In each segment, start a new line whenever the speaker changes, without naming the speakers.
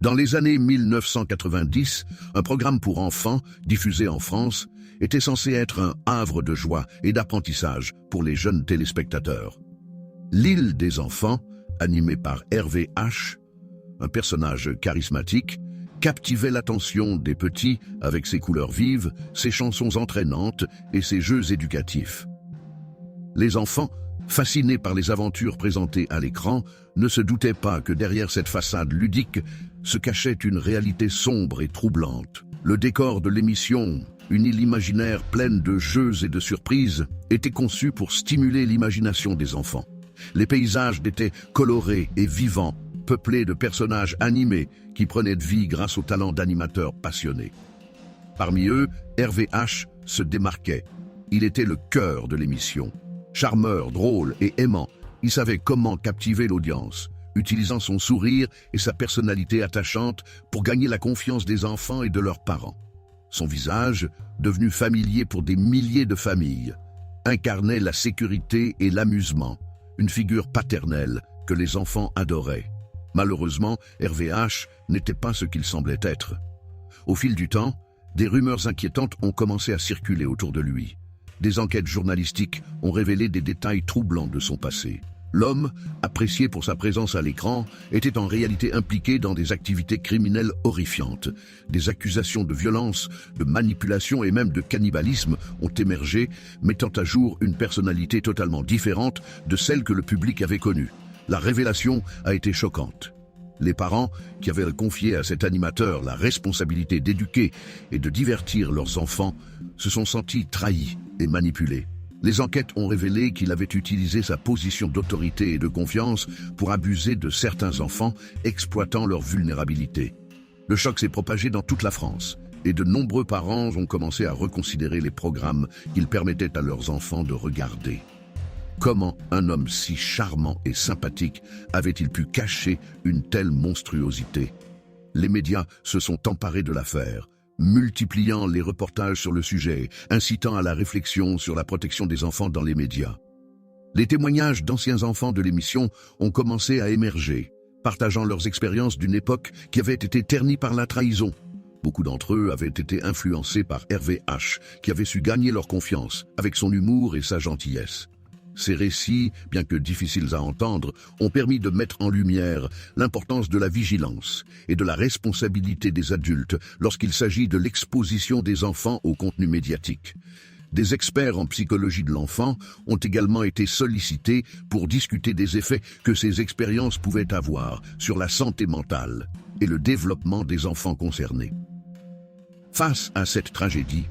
Dans les années 1990, un programme pour enfants, diffusé en France, était censé être un havre de joie et d'apprentissage pour les jeunes téléspectateurs. L'île des enfants, animé par Hervé H., un personnage charismatique, captivait l'attention des petits avec ses couleurs vives, ses chansons entraînantes et ses jeux éducatifs. Les enfants, fascinés par les aventures présentées à l'écran, ne se doutaient pas que derrière cette façade ludique se cachait une réalité sombre et troublante. Le décor de l'émission, une île imaginaire pleine de jeux et de surprises, était conçu pour stimuler l'imagination des enfants. Les paysages étaient colorés et vivants, peuplés de personnages animés qui prenaient de vie grâce au talent d'animateurs passionnés. Parmi eux, Hervé H. se démarquait. Il était le cœur de l'émission. Charmeur, drôle et aimant, il savait comment captiver l'audience, utilisant son sourire et sa personnalité attachante pour gagner la confiance des enfants et de leurs parents. Son visage, devenu familier pour des milliers de familles, incarnait la sécurité et l'amusement, une figure paternelle que les enfants adoraient. Malheureusement, Hervé H. n'était pas ce qu'il semblait être. Au fil du temps, des rumeurs inquiétantes ont commencé à circuler autour de lui. Des enquêtes journalistiques ont révélé des détails troublants de son passé. L'homme, apprécié pour sa présence à l'écran, était en réalité impliqué dans des activités criminelles horrifiantes. Des accusations de violence, de manipulation et même de cannibalisme ont émergé, mettant à jour une personnalité totalement différente de celle que le public avait connue. La révélation a été choquante. Les parents, qui avaient confié à cet animateur la responsabilité d'éduquer et de divertir leurs enfants, se sont sentis trahis et manipulés. Les enquêtes ont révélé qu'il avait utilisé sa position d'autorité et de confiance pour abuser de certains enfants, exploitant leur vulnérabilité. Le choc s'est propagé dans toute la France, et de nombreux parents ont commencé à reconsidérer les programmes qu'ils permettaient à leurs enfants de regarder. Comment un homme si charmant et sympathique avait-il pu cacher une telle monstruosité? Les médias se sont emparés de l'affaire, multipliant les reportages sur le sujet, incitant à la réflexion sur la protection des enfants dans les médias. Les témoignages d'anciens enfants de l'émission ont commencé à émerger, partageant leurs expériences d'une époque qui avait été ternie par la trahison. Beaucoup d'entre eux avaient été influencés par Hervé H., qui avait su gagner leur confiance avec son humour et sa gentillesse. Ces récits, bien que difficiles à entendre, ont permis de mettre en lumière l'importance de la vigilance et de la responsabilité des adultes lorsqu'il s'agit de l'exposition des enfants au contenu médiatique. Des experts en psychologie de l'enfant ont également été sollicités pour discuter des effets que ces expériences pouvaient avoir sur la santé mentale et le développement des enfants concernés. Face à cette tragédie,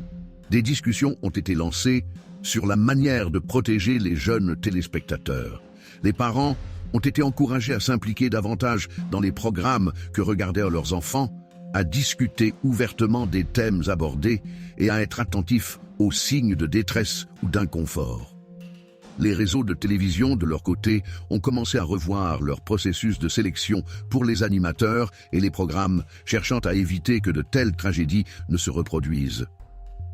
des discussions ont été lancées sur la manière de protéger les jeunes téléspectateurs. Les parents ont été encouragés à s'impliquer davantage dans les programmes que regardèrent leurs enfants, à discuter ouvertement des thèmes abordés et à être attentifs aux signes de détresse ou d'inconfort. Les réseaux de télévision, de leur côté, ont commencé à revoir leur processus de sélection pour les animateurs et les programmes, cherchant à éviter que de telles tragédies ne se reproduisent.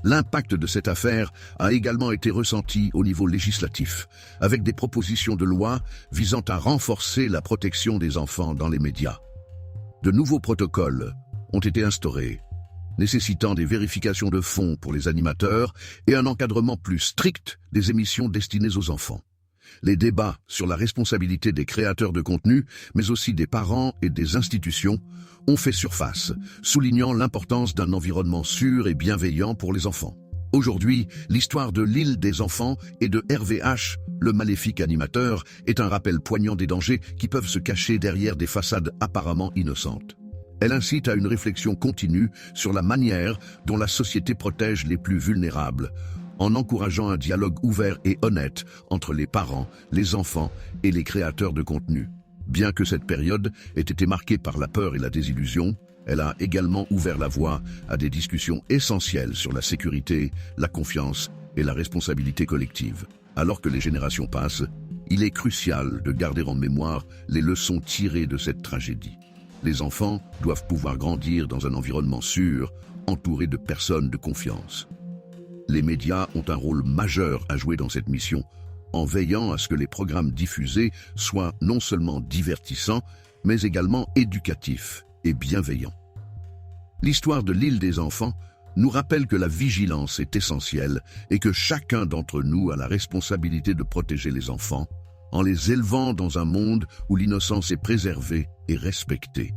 L'impact de cette affaire a également été ressenti au niveau législatif, avec des propositions de loi visant à renforcer la protection des enfants dans les médias. De nouveaux protocoles ont été instaurés, nécessitant des vérifications de fond pour les animateurs et un encadrement plus strict des émissions destinées aux enfants. Les débats sur la responsabilité des créateurs de contenu, mais aussi des parents et des institutions, ont fait surface, soulignant l'importance d'un environnement sûr et bienveillant pour les enfants. Aujourd'hui, l'histoire de l'île des enfants et de Hervé H., le maléfique animateur, est un rappel poignant des dangers qui peuvent se cacher derrière des façades apparemment innocentes. Elle incite à une réflexion continue sur la manière dont la société protège les plus vulnérables, en encourageant un dialogue ouvert et honnête entre les parents, les enfants et les créateurs de contenu. Bien que cette période ait été marquée par la peur et la désillusion, elle a également ouvert la voie à des discussions essentielles sur la sécurité, la confiance et la responsabilité collective. Alors que les générations passent, il est crucial de garder en mémoire les leçons tirées de cette tragédie. Les enfants doivent pouvoir grandir dans un environnement sûr, entouré de personnes de confiance. Les médias ont un rôle majeur à jouer dans cette mission, en veillant à ce que les programmes diffusés soient non seulement divertissants, mais également éducatifs et bienveillant. L'histoire de l'île des enfants nous rappelle que la vigilance est essentielle et que chacun d'entre nous a la responsabilité de protéger les enfants en les élevant dans un monde où l'innocence est préservée et respectée.